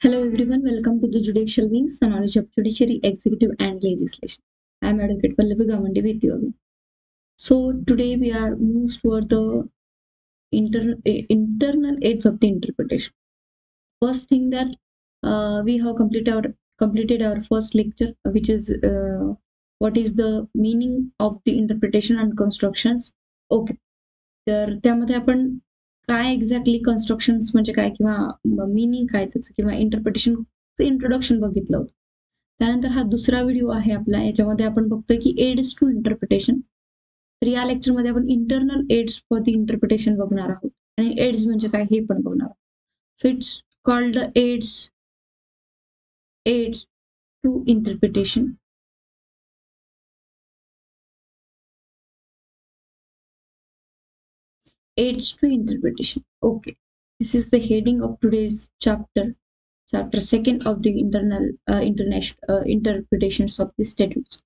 Hello everyone, welcome to the Judicial Wings, the knowledge of judiciary, executive and legislation. I am Advocate Pallavi Gamandi with you again. So today we are moved toward the internal aids of the interpretation. First thing that we have completed our first lecture, which is what is the meaning of the interpretation and constructions. Okay, तर त्यामध्ये आपण काय exactly constructions म्हणजे काय किंवा meaning काय त्याचं किंवा इंटरप्रिटेशनचं इंट्रोडक्शन बघितलं होतं. त्यानंतर हा दुसरा व्हिडिओ आहे आपला, याच्यामध्ये आपण बघतोय की एड्स टू इंटरप्रिटेशन. तर या लेक्चरमध्ये आपण internal aids for the interpretation बघणार आहोत आणि एड्स म्हणजे काय हे पण बघणार आहोत. So it's called the aids to interpretation. Aids to interpretation. Okay, this is the heading of today's chapter 2 of the international interpretations of the statutes.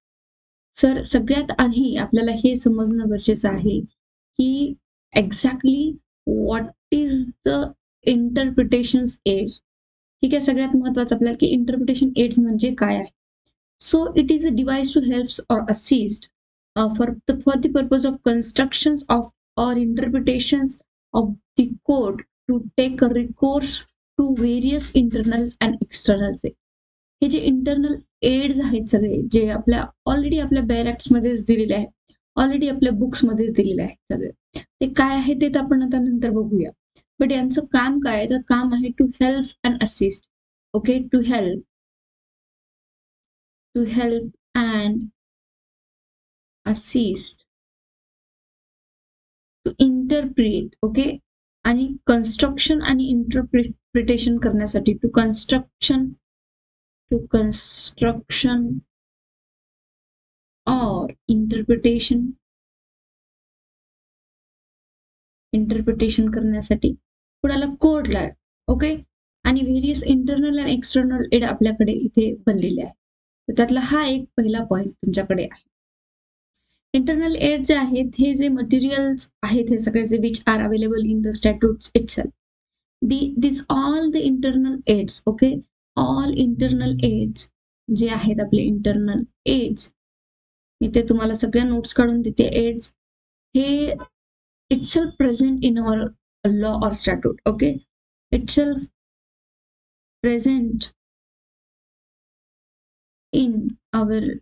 Sir सगळ्यात आधी आपल्याला हे समजणं गरजेचं आहे की exactly what is the interpretations aids. ठीक आहे, सगळ्यात महत्वाचं आपल्याला की इंटरप्रिटेशन एड्स म्हणजे काय आहे. So it is a device to helps or assist for the purpose of constructions of or interpretations of the code to take a recourse to various internals and externals. हे जे internal AIDS आहेत सगळे जे आपल्या already आपल्या बॅरॅक्ट्स मध्येच दिलेले आहे, ऑलरेडी आपल्या बुक्स मध्येच दिलेले आहे सगळे. ते काय आहे ते आपण आता नंतर बघूया. बट यांचं काम काय आहे, तर काम आहे to help and assist. Okay, to help and assist to interpret. Okay, आणि कन्स्ट्रक्शन आणि इंटरप्रिटेशन करण्यासाठी टू कन्स्ट्रक्शन और इंटरप्रिटेशन करण्यासाठी कुणाला कोडला. ओके, आणि व्हेरियस इंटरनल आणि एक्सटर्नल एड आपल्याकडे इथे बनलेले आहे. तर त्यातला हा एक पहिला पॉइंट तुमच्याकडे आहे. इंटरनल एड जे आहेत हे जे मटेरियल्स आहेत हे सगळे जे which are available in the statutes itself. This all the internal aids. Okay, all internal aids जे आहेत आपले इंटरनल एड्स, मी ते तुम्हाला सगळ्या नोट्स काढून देते. एड्स हे itself present in our law or statute. Okay, itself present in our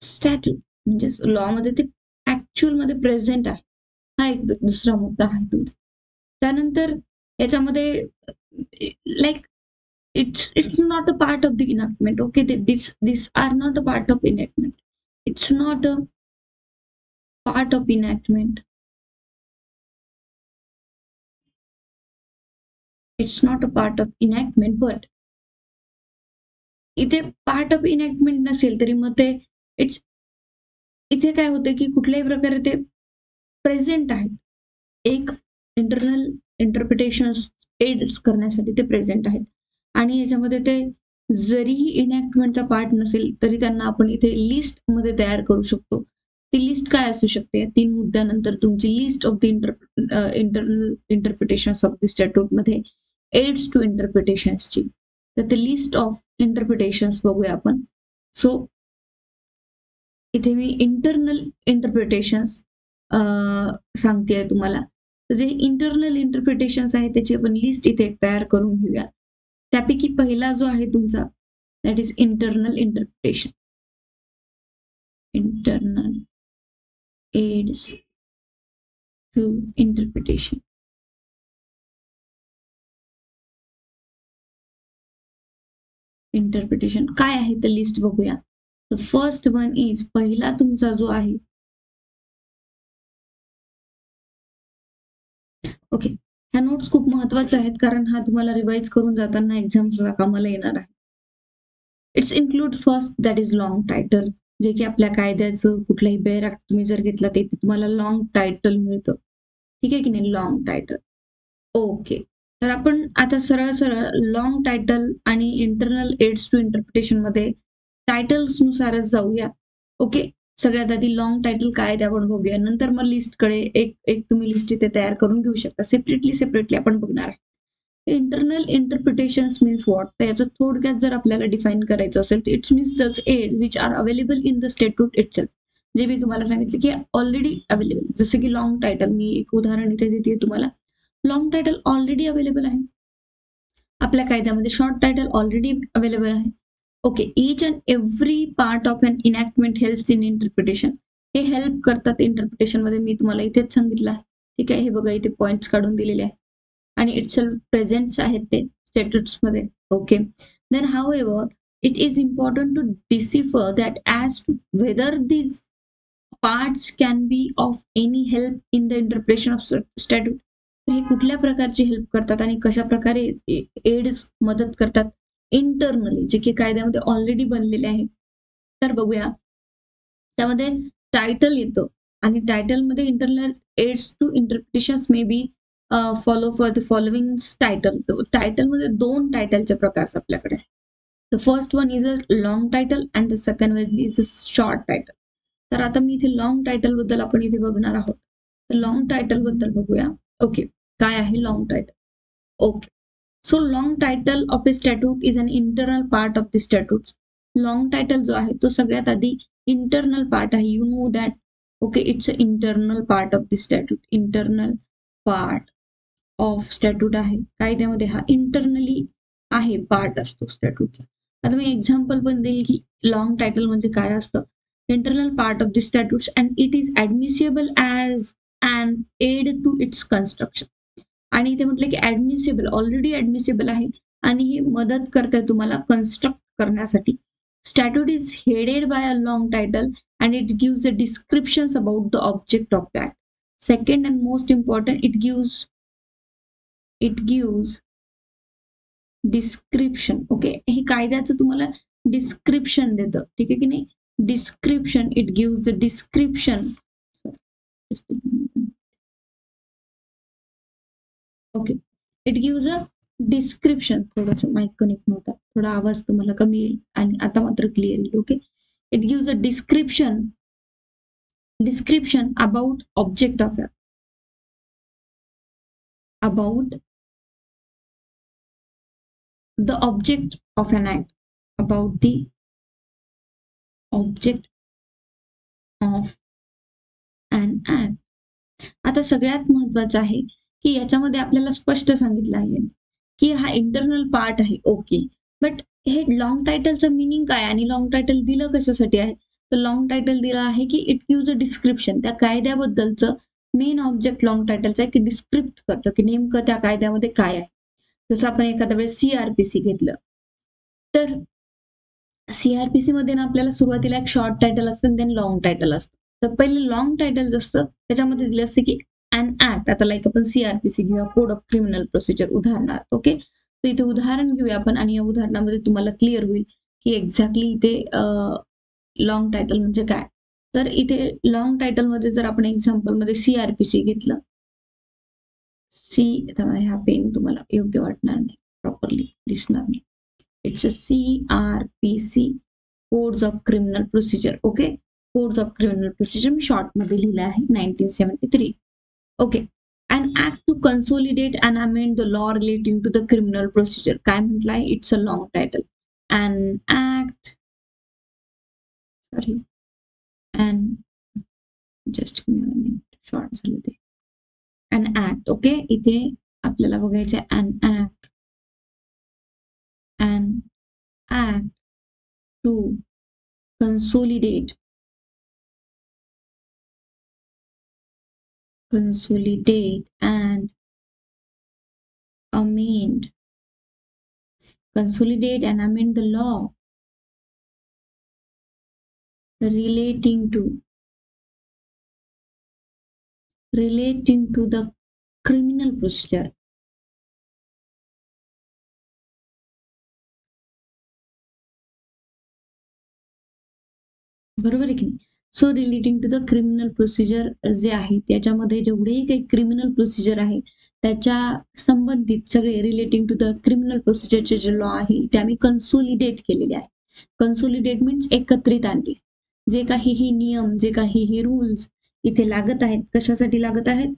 statute म्हणजे लॉ मध्ये ते ऍक्च्युअल मध्ये प्रेझेंट आहे. हा एक दुसरा मुद्दा आहे तुमचा. त्यानंतर याच्यामध्ये like it's not a part of the enactment. Okay, this are not a part of enactment. It's not a part of enactment. It's not a part of enactment. But इथे पार्ट ऑफ इनॅक्टमेंट नसेल तरी मग ते इथे काय होतं की कुठल्याही प्रकारे ते प्रेझेंट आहेत. एक इंटरनल इंटरप्रिटेशन एड्स करण्यासाठी ते प्रेझेंट आहेत आणि याच्यामध्ये ते जरीही इनॅक्टमेंटचा पार्ट नसेल तरी त्यांना आपण इथे लिस्ट मध्ये तयार करू शकतो. ती लिस्ट काय असू शकते, 3 मुद्द्यानंतर तुमची list of the internal interpretation of the statute मध्ये एड्स टू इंटरप्रिटेशन्सची. तर ते लिस्ट ऑफ इंटरप्रिटेशन्स बघूया आपण. सो इथे मी इंटरनल इंटरप्रिटेशन्स सांगते तुम्हाला. जे इंटरनल इंटरप्रिटेशन्स आहे त्याची आपण लिस्ट इथे तयार करून घेऊया. त्यापैकी पहिला जो आहे तुमचा that is internal interpretation. Internal aids to interpretation. Interpretation काय आहे तर लिस्ट बघूया. द फर्स्ट वन इज, पहिला तुमचा जो आहे. ओके, ह्या नोट्स खूप महत्वाच्या आहेत कारण हा तुम्हाला रिवाइज करून जाताना एक्झामच्या कामाला येणार आहे. It's include first that is long title. जे की आपल्या कायद्याचं कुठलाही बॅरॅक्ट तुम्ही जर घेतला ते तुम्हाला लॉंग टायटल मिळतं. ठीक आहे की नाही, लॉंग टायटल. ओके, तर आपण आता सरळ लॉंग टायटल आणि इंटरनल एड्स टू इंटरप्रिटेशन मध्ये टायटल्स नुसारच जाऊया. ओके, सगळ्यात आधी लॉंग टायटल काय ते आपण बघूया, नंतर मग लिस्टकडे एक तुम्ही लिस्ट इथे तयार करून घेऊ शकता. सेपरेटली आपण बघणार आहे. इंटरनल इंटरप्रिटेशन्स मीन्स व्हॉट, तर याचं थोडक्यात जर आपल्याला डिफाईन करायचं असेल तर it's means such aid which are available in the statute itself. जे मी तुम्हाला सांगितलं की ऑलरेडी अवेलेबल, जसं की लॉंग टायटल, मी एक उदाहरण इथे देते तुम्हाला. लॉंग टायटल ऑलरेडी अवेलेबल आहे आपल्या कायद्यामध्ये, शॉर्ट टायटल ऑलरेडी अवेलेबल आहे. Okay, each and every part of an enactment helps in interpretation. हे हेल्प करतात इंटरप्रिटेशन मध्ये, मी तुम्हाला इथेच सांगितलं आहे. ठीक आहे, हे बघा इथे पॉइंट्स काढून दिलेले आहेत आणि इटसेल्फ प्रेझेंट्स आहेत ते स्टॅट्यूट्स मध्ये. Okay, then however it is important to decipher that as to whether these parts can be of any help in the interpretation of statute. हे कुठल्या प्रकारची हेल्प करतात आणि कशा प्रकारे एड्स मदत करतात इंटरनली, जे की कायद्यामध्ये ऑलरेडी बनलेले आहे. तर बघूया, त्यामध्ये टायटल येतं आणि टायटलमध्ये internal aids to interpretations may be follow for the following title. टायटलमध्ये दोन टायटलचे प्रकार आपल्याकडे आहे. The first one is a long title and the second one is a short title. तर आता मी इथे लॉंग टायटल बद्दल आपण इथे बघणार आहोत. तर लॉंग टायटल बद्दल बघूया. ओके, काय आहे long title? Okay, so long title of a statute is an internal part of the statute. Long title जो आहे तो सगळ्यात आधी इंटरनल पार्ट आहे. You know that. Okay, it's a internal part of the statute. Internal part of statute आहे कायद्यामध्ये, हा internally आहे, पार्ट असतो स्टॅट्यूटचा. आता मी एक्झाम्पल पण देईल की लॉंग टायटल म्हणजे काय असतं. Internal part of the statutes and it is admissible as an aid to its construction. आणि इथे म्हटलं की ऍडमिसिबल, ऑलरेडी ऍडमिसिबल आहे आणि ही मदत करते तुम्हाला कन्स्ट्रक्ट करण्यासाठी. Statute is headed by a long title and it gives a descriptions about the object of that. Second and most important, it gives description. Okay, हे कायद्याचं तुम्हाला डिस्क्रिप्शन देतं, ठीक आहे की नाही. Description, it gives the description. Okay, it gives a description. थोडंसं mic connect नव्हता, थोडा आवाज तुम्हाला कमी येईल आणि आता मात्र क्लिअर येईल. Okay, it gives a description about object of about the object of an act, about the object of an act. आता सगळ्यात महत्वाचं आहे की याच्यामध्ये आपल्याला स्पष्ट सांगितलं आहे की हा इंटरनल पार्ट आहे. ओके, बट हे लॉंग टायटलचं मिनिंग काय आणि लॉंग टायटल दिलं कशासाठी आहे? तर लॉंग टायटल दिलं आहे की इट गिव्स अ डिस्क्रिप्शन. त्या कायद्याबद्दलचं मेन ऑब्जेक्ट लॉंग टायटलचं आहे की डिस्क्रिप्ट करतं की नेमकं त्या कायद्यामध्ये काय आहे. जसं आपण एखाद्या वेळेस सीआरपीसी घेतलं तर सीआरपीसी मध्ये ना आपल्याला सुरुवातीला एक शॉर्ट टायटल असतं, देन लॉंग टायटल असतं. तर पहिले लॉंग टायटल असतं त्याच्यामध्ये दिलं असतं की अन ऍक्ट. आता लाईक आपण सीआरपीसी घेऊया, कोड ऑफ क्रिमिनल प्रोसिजर उदाहरणार्थ. ओके, तर इथे उदाहरण घेऊया आपण आणि या उदाहरणामध्ये तुम्हाला क्लिअर होईल की एक्झॅक्टली इथे लॉंग टायटल म्हणजे काय. तर इथे लॉंग टायटल मध्ये जर आपण एक्झाम्पल मध्ये सीआरपीसी घेतलं, ह्या पेन तुम्हाला योग्य वाटणार नाही, प्रॉपरली दिसणार नाही. It's a CRPC, codes of criminal procedure. Okay, codes of criminal procedure मी शॉर्ट मध्ये लिहिलं आहे 1973. Okay, an act to consolidate and amend the law relating to the criminal procedure. काय म्हटलंय? It's a long title. An act, sorry, and just short झालं ते. An act. Okay, इथे आपल्याला बघायचं आहे an act. An act to consolidate and amend the law relating to the criminal procedure. बरोबर आहे की नाही. So relating to the criminal procedure जे आहे त्याच्यामध्ये जेवढेही काही क्रिमिनल प्रोसिजर आहे त्याच्या संबंधित सगळे रिलेटिंग टू द क्रिमिनल प्रोसिजरचे जे लॉ आहे ते आम्ही कन्सोलिडेट केलेले आहे. कन्सोलिडेट मीन्स एकत्रित आणले. जे काहीही नियम, जे काहीही रूल्स इथे लागत आहेत, कशासाठी लागत आहेत?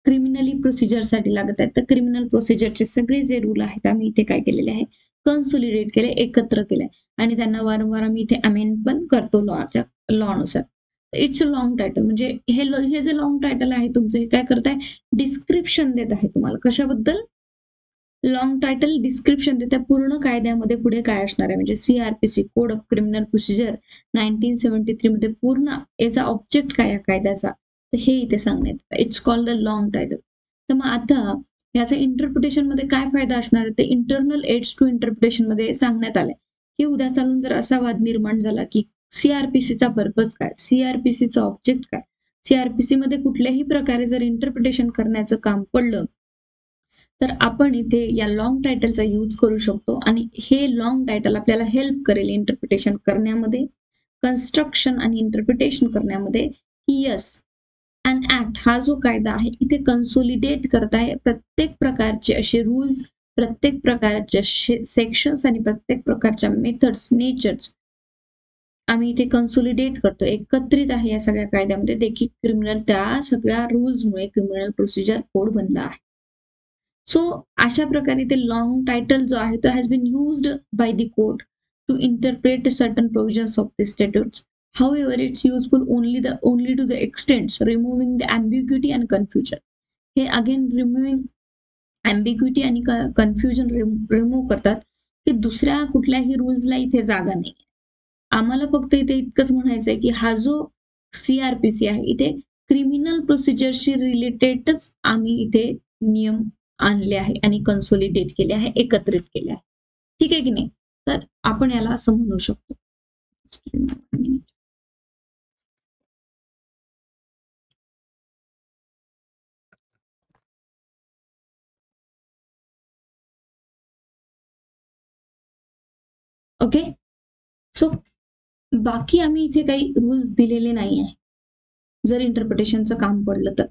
क्रिमिनली प्रोसिजरसाठी लागत आहेत. तर क्रिमिनल प्रोसिजरचे सगळे जे रूल आहेत आम्ही इथे काय केलेले आहे, कन्सोलिडेट केले, एकत्र केले आणि त्यांना वारंवार आम्ही इथे अमेंड पण करतो लॉनुसार. इट्स अ लॉंग टायटल म्हणजे हे जे लॉंग टायटल आहे तुमचं हे काय करताय, डिस्क्रिप्शन देत आहे तुम्हाला कशाबद्दल, लॉंग टायटल डिस्क्रिप्शन देत आहे पूर्ण कायद्यामध्ये पुढे काय असणार आहे, म्हणजे CrPC code of criminal procedure 1973 मध्ये पूर्ण याचा ऑब्जेक्ट काय आहे कायद्याचा, तर हे इथे सांगण्यात येतं. It's called the long title. तर मग आता याचा इंटरप्रिटेशन मध्ये काय फायदा असणार आहे, ते इंटरनल एड्स टू इंटरप्रिटेशन मध्ये सांगण्यात आलंय की उद्या चालून जर असा वाद निर्माण झाला की सीआरपीसीचा पर्पज काय, सीआरपीसीचा ऑब्जेक्ट काय, सीआरपीसी मध्ये कुठल्याही प्रकारे जर इंटरप्रिटेशन करण्याचं काम पडलं तर आपण इथे या लॉंग टायटलचा यूज करू शकतो आणि हे लॉंग टायटल आपल्याला हेल्प करेल इंटरप्रिटेशन करण्यामध्ये, कन्स्ट्रक्शन आणि इंटरप्रिटेशन करण्यामध्ये. यस, अँड ऍक्ट हा जो कायदा आहे इथे कन्सोलिडेट करताय प्रत्येक प्रकारचे असे रूल्स, प्रत्येक प्रकारचे सेक्शन्स आणि प्रत्येक प्रकारच्या मेथड्स, नेचर्स आम्ही इथे कन्सोलिडेट करतो, एकत्रित आहे या सगळ्या कायद्यामध्ये. देखील क्रिमिनल त्या सगळ्या रूल्समुळे क्रिमिनल प्रोसिजर कोड बनला आहे. सो अशा प्रकारे ते लॉंग टायटल जो आहे तो has been used by the court to interpret certain provisions of the statutes. However, it's useful only to the extent removing the ambiguity and confusion. हे again removing अँबिग्युटी आणि कन्फ्युजन रिमूव्ह करतात की दुसऱ्या कुठल्याही रूल्सला इथे जागा नाही. आम्हाला फक्त इथे इतकंच म्हणायचं आहे की हा जो सीआरपीसी आहे इथे क्रिमिनल प्रोसिजरशी रिलेटेडच आम्ही इथे नियम आणले आहे आणि कन्सोलिडेट केले आहे, एकत्रित केले आहे. ठीक आहे की नाही, तर आपण याला असं म्हणू शकतो. ओके, सो बाकी आम्ही इथे काही रूल्स दिलेले नाही आहे जर इंटरप्रिटेशनचं काम पडलं तर.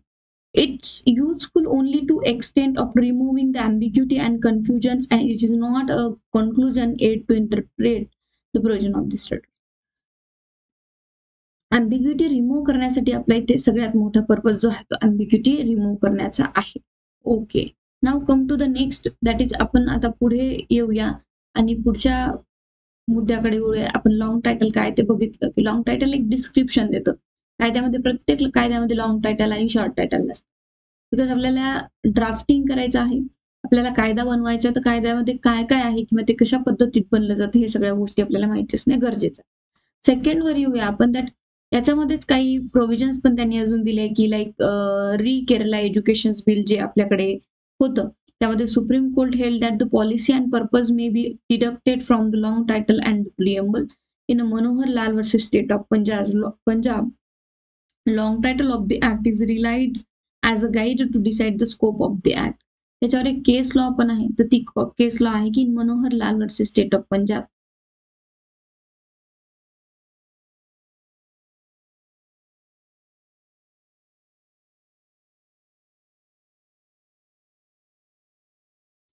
It's useful only to extent of removing the ambiguity and confusions, and it is not a conclusion aid to interpret the provision of this statute. Ambiguity remove करण्यासाठी आपला इथे सगळ्यात मोठा पर्पज जो आहे तो अँबिग्युटी रिमूव्ह करण्याचा आहे. Okay, now come to the next, that is आपण आता पुढे येऊया आणि पुढच्या मुद्द्याकडे वळूया. आपण लॉंग टायटल काय ते बघितलं की लॉंग टायटल एक डिस्क्रिप्शन देतं. कायद्यामध्ये प्रत्येक कायद्यामध्ये लॉंग टायटल आणि शॉर्ट टायटल असतं. बिकॉज आपल्याला ड्राफ्टिंग करायचं आहे, आपल्याला कायदा बनवायचा, तर कायद्यामध्ये काय काय आहे किंवा ते कशा पद्धतीत बनलं जातं हे सगळ्या गोष्टी आपल्याला माहिती असणे गरजेचं आहे. सेकंड वर येऊया आपण, दॅट याच्यामध्येच काही प्रोव्हिजन्स पण त्यांनी अजून दिले की लाईक री केरला एज्युकेशन बिल जे आपल्याकडे होतं त्यामध्ये supreme court held that the policy and purpose may be deducted from the long title and preamble in Manohar Lal versus state of Punjab. Long title of the act is relied as a guide to decide the scope of the act. त्याच्यावर एक केस law पण आहे, तर ती केस law आहे की Manohar Lal versus state of Punjab.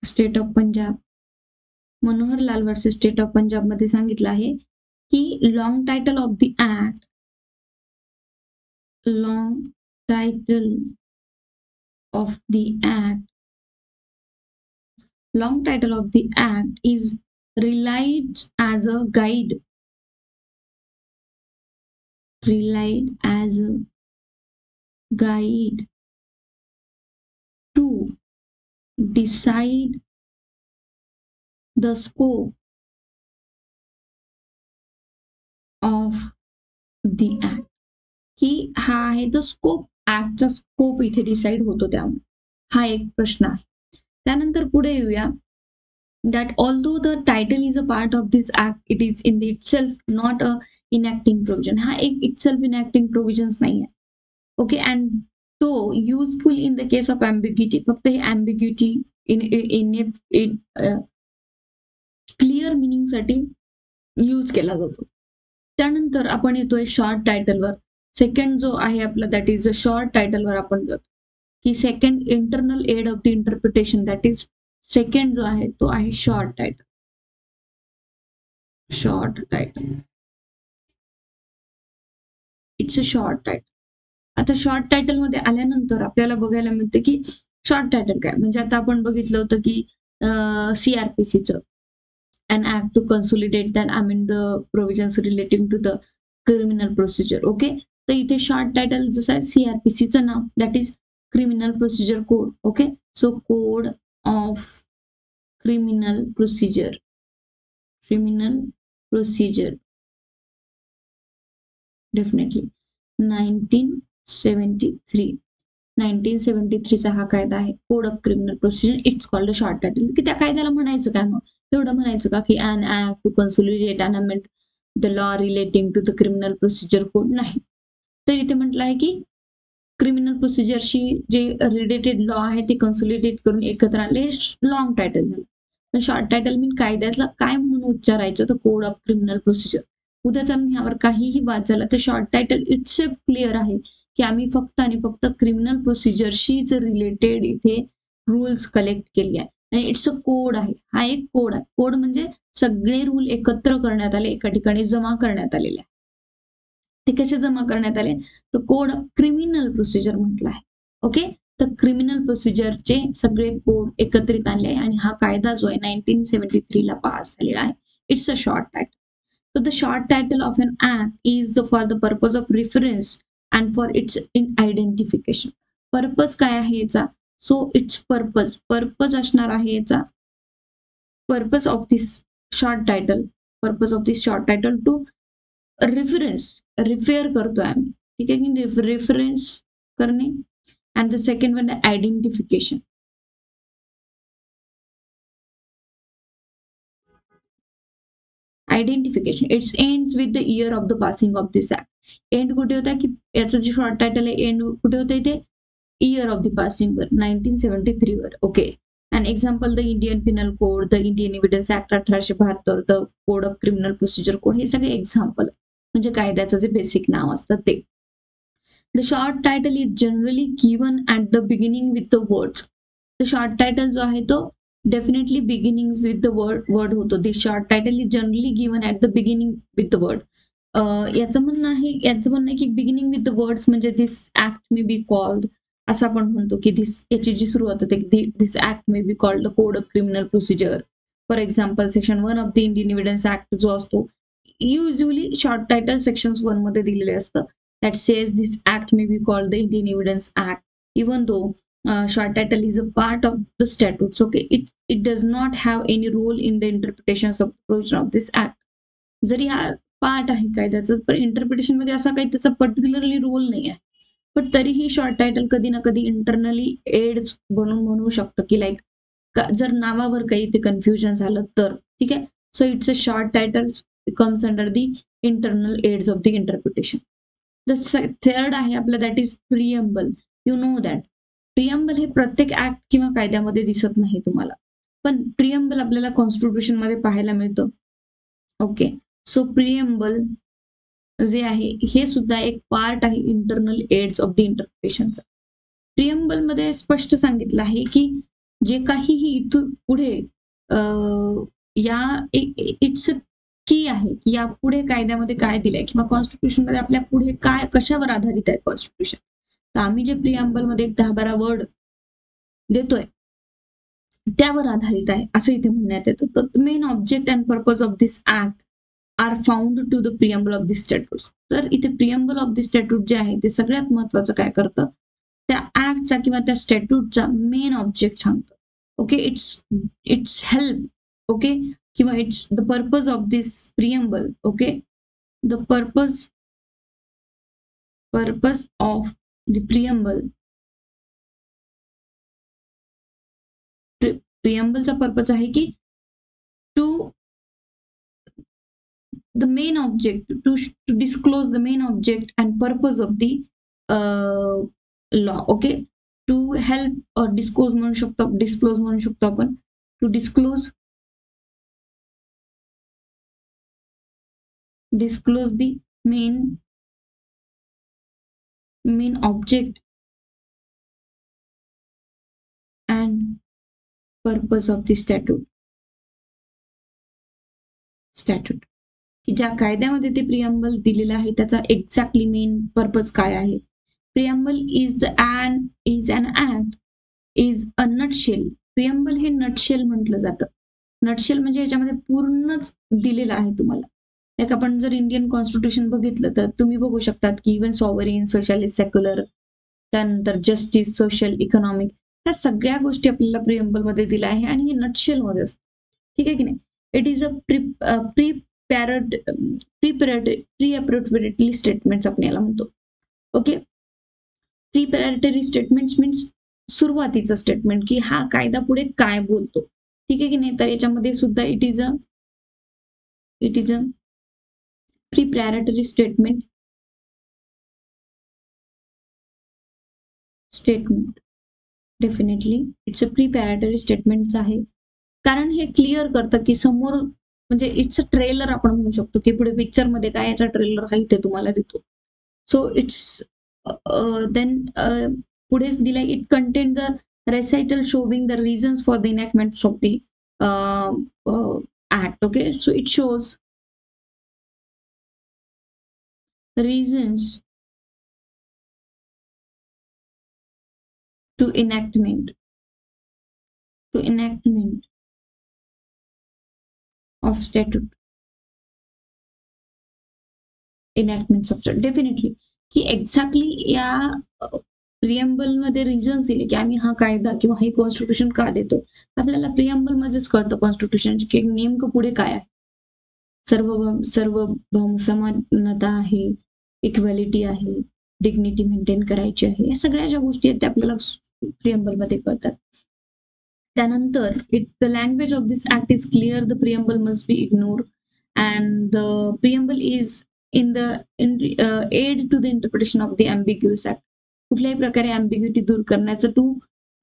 State of Punjab, Manohar Lal versus state of Punjab मध्ये सांगितलं आहे की long title of the act, long title of the act, long title of the act is relied as a guide, relied as a guide to decide the scope of the act. की हा आहे तो scope, ऍक्टचा scope इथे decide होतो, त्यामुळे हा एक प्रश्न आहे. त्यानंतर पुढे येऊया, that although the title is a part of this act, it is in itself not a enacting provision. हा एक itself enacting provisions नाही आहे. ओके, अँड तो useful in the case of ambiguity, फक्त हे अँबिग्युटी इन क्लिअर मिनिंग साठी use केला जातो. त्यानंतर आपण येतोय शॉर्ट टायटलवर. सेकंड जो आहे आपला दॅट इज अ शॉर्ट टायटलवर आपण जातो की second internal aid of the interpretation, that is second जो आहे तो आहे short title. Short title, it's a short title. आता शॉर्ट टायटल मध्ये आल्यानंतर आपल्याला बघायला मिळतं की शॉर्ट टायटल काय, म्हणजे आता आपण बघितलं होतं की CRPCचं an act to consolidate that amend the provisions relating to the criminal procedure. Okay, तर इथे शॉर्ट टायटल जसं आहे CRPCचं नाव, that is criminal procedure code. Okay, so code of criminal procedure, criminal procedure definitely 1973. 1973चा हा कायदा आहे, code of criminal procedure. It's called a short title. की त्या कायद्याला म्हणायचं काय मग, एवढं म्हणायचं का की an act to consolidate and amend the law relating to the criminal procedure code, नाही. तर इथे म्हटलं आहे की क्रिमिनल प्रोसिजरशी जे रिलेटेड लॉ आहे ते कन्सोलिडेट करून एकत्र आणले, हे लॉंग टायटल झालं. पण शॉर्ट टायटल मीन कायद्यातला काय म्हणून उच्चारायचं, तर कोड ऑफ क्रिमिनल प्रोसिजर. उद्याचा ह्यावर काहीही वाद झाला तर शॉर्ट टायटल इट्स क्लिअर आहे की आम्ही फक्त आणि फक्त क्रिमिनल प्रोसिजरशीच रिलेटेड इथे रूल्स कलेक्ट केले आहे आणि इट्स अ कोड आहे. हा एक कोड आहे. कोड म्हणजे सगळे रूल एकत्र करण्यात आले, एका ठिकाणी जमा करण्यात आलेले आहे. ते कसे जमा करण्यात आले, तर कोड ऑफ क्रिमिनल प्रोसिजर म्हटलं आहे. ओके, तर क्रिमिनल प्रोसिजरचे सगळे कोड एकत्रित आणले आणि हा कायदा जो आहे 1973 ला पास झालेला आहे. It's a short title. So the short title of an act is for the purpose of reference and for its identification. Purpose काय आहे याचा, सो इट्स पर्पज असणार आहे याचा, purpose of this short title, purpose of this short title to refer करतोय आम्ही, ठीक आहे की रेफरन्स करणे. And the second one identification. Identification it's ends with the year of the passing of this act. End कुठे होता की याचं जे शॉर्ट टायटल आहे, एंड कुठे होतं इथे, इयर ऑफ द पासिंग वर 1973 वर. Okay, and example the Indian Pinal code, the Indian evidence act 1872, the code of criminal procedure code, हे सगळे एक्झाम्पल म्हणजे कायद्याचं जे बेसिक नाव असतं ते. The short title is generally given at the beginning with the words. The short title जो आहे तो definitely beginning with the word होतो. This short title is generally given at the beginning with the word. याचं म्हणणं आहे की beginning with the words म्हणजे दिस act may be called, असं आपण म्हणतो की याची जी सुरुवात होते, this act may be called the code of criminal procedure. For example section 1 of the Indian evidence act जो असतो, युजली शॉर्ट टायटल सेक्शन 1 मध्ये दिलेले असतं. That says this act may be called the Indian evidence act, even though short title is a part of the statutes. Okay, it does not have any role in the interpretations of the provision of this act. जरी हा part आहे कायद्याचं, पण interpretation मध्ये असा काही त्याचा particularly role नाही आहे, पण तरीही शॉर्ट टायटल कधी ना कधी इंटरनली एड्स बनून म्हणू शकतं की लाईक जर नावावर काही ते कन्फ्युजन झालं तर, ठीक आहे. So it's a short title comes under the internal aids of the interpretation. The third आहे आपलं, that is preamble. You know that preamble हे प्रत्येक ऍक्ट किंवा कायद्यामध्ये दिसत नाही तुम्हाला, पण प्रिएम्बल आपल्याला कॉन्स्टिट्यूशन मध्ये पाहायला मिळतं. ओके, सो प्रिएम्बल जे आहे हे सुद्धा एक पार्ट आहे इंटरनल एड्स ऑफ द इंटरप्रिटेशनचा. प्रिएम्बल मध्ये स्पष्ट सांगितलं आहे की जे काहीही इथून पुढे या इट्स की आहे की या पुढे कायद्यामध्ये काय दिलंय किंवा कॉन्स्टिट्यूशन मध्ये आपल्या पुढे काय कशावर आधारित आहे कॉन्स्टिट्यूशन. तर आम्ही जे प्रिएम्बल मध्ये 10-12 वर्ड देतोय त्यावर आधारित आहे असं इथे म्हणण्यात येतं. तर main object and purpose of this act are found to the preamble of this statute. तर इथे प्रिएम्बल ऑफ दिस स्टॅट्यूट जे आहे ते सगळ्यात महत्वाचं काय करतं, त्या ऍक्टचा किंवा त्या स्टॅट्यूटचा मेन ऑब्जेक्ट सांगतं. Okay, it's help. ओके, किंवा it's the purpose of this preamble. Okay, the purpose of the preamble. प्रिएम्बलचा पर्पज आहे की to the main object, to disclose the main object and purpose of the law. Okay, to help or disclose म्हणू शकतो आपण, to disclose the main object and purpose of the statute. की ज्या कायद्यामध्ये ते प्रिएम्बल दिलेलं आहे त्याचा एक्झॅक्टली मेन पर्पज काय आहे preamble is an act is a nutshell. Preamble हे नटशेल म्हटलं जातं. नटशेल म्हणजे याच्यामध्ये पूर्णच दिलेलं आहे तुम्हाला. एक आपण जर इंडियन कॉन्स्टिट्यूशन बघितलं तर तुम्ही बघू शकतात की इव्हन सॉव्हरेन, सोशलिस्ट, सेक्युलर, त्यानंतर जस्टिस, सोशल, इकॉनॉमिक ह्या सगळ्या गोष्टी आपल्याला प्रिअम्बल मध्ये दिल्या आहे आणि हे नटशेल मध्ये असतं. ठीक आहे की नाही? It is a pre appropriately statements आपण याला म्हणतो. ओके. प्रिपॅरेटरी स्टेटमेंट्स मीन्स सुरुवातीचं स्टेटमेंट की हा कायदा पुढे काय बोलतो. ठीक आहे की नाही? तर याच्यामध्ये सुद्धा it is a preparatory statement definitely it's a preparatory statement आहे. कारण हे क्लिअर करतं की समोर म्हणजे इट्स अ ट्रेलर आपण म्हणू शकतो की पुढे पिक्चर मध्ये काय याचा ट्रेलर आहे ते तुम्हाला देतो. सो इट्स देन पुढेच दिलाय it content the recital showing the reasons for the enactment of the act. Okay, so it shows the reasons to enactment of statute. enactments of statute definitely की exactly या प्रिअम्बल मध्ये reasons दिले की आम्ही हा कायदा किंवा हे कॉन्स्टिट्यूशन का देतो. आपल्याला प्रिअम्बल मध्येच कळतं कॉन्स्टिट्यूशन की नेमकं पुढे काय आहे. सर्वभौम समानता आहे, इक्वॅलिटी आहे, डिग्निटी मेंटेन करायची आहे. या सगळ्या ज्या गोष्टी आहेत त्या आपल्याला प्रिअम्बल मध्ये कळतात. त्यानंतर the language of this act is clear. The preamble must be ignore and the preamble is in the aid to the interpretation of the ambiguous act. कुठल्याही प्रकारे अँबिग्युटी दूर करण्याचं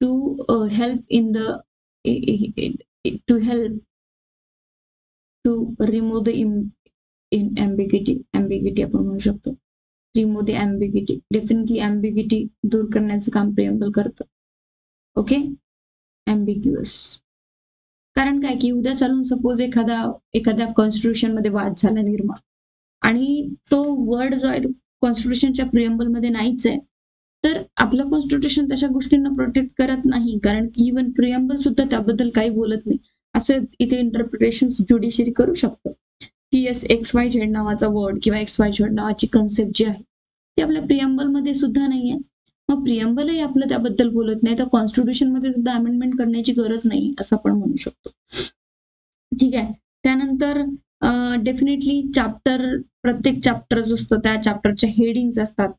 to help in the to help to remove the ambiguity आपण म्हणू शकतो. Remove the ambiguity. Definitely ambiguity दूर करण्याचं काम प्रिअम्बल करतं. ओके. ambiguous. कारण काय की उद्या चालून सपोज एखाद्या कॉन्स्टिट्यूशन मध्ये वाद झाला निर्माण आणि तो वर्ड जो आहे तो कॉन्स्टिट्यूशनच्या प्रिअम्बल मध्ये नाहीच आहे, तर आपलं कॉन्स्टिट्यूशन तशा गोष्टींना प्रोटेक्ट करत नाही. कारण की इव्हन प्रिअम्बल सुद्धा त्याबद्दल काही बोलत नाही. असं इथे इंटरप्रिटेशन ज्युडिशरी करू शकतो की एस XYZ नावाचा वर्ड किंवा XYZ नावाची कन्सेप्ट जी आहे ती आपल्या प्रिअम्बल मध्ये सुद्धा नाहीये. मग प्रिअम्बलही आपलं त्याबद्दल बोलत नाही, तर कॉन्स्टिट्यूशन मध्ये सुद्धा अमेंडमेंट करण्याची गरज नाही असं आपण म्हणू शकतो. ठीक आहे. त्यानंतर डेफिनेटली प्रत्येक चॅप्टर जो असतो त्या चॅप्टरच्या हेडिंग्स असतात.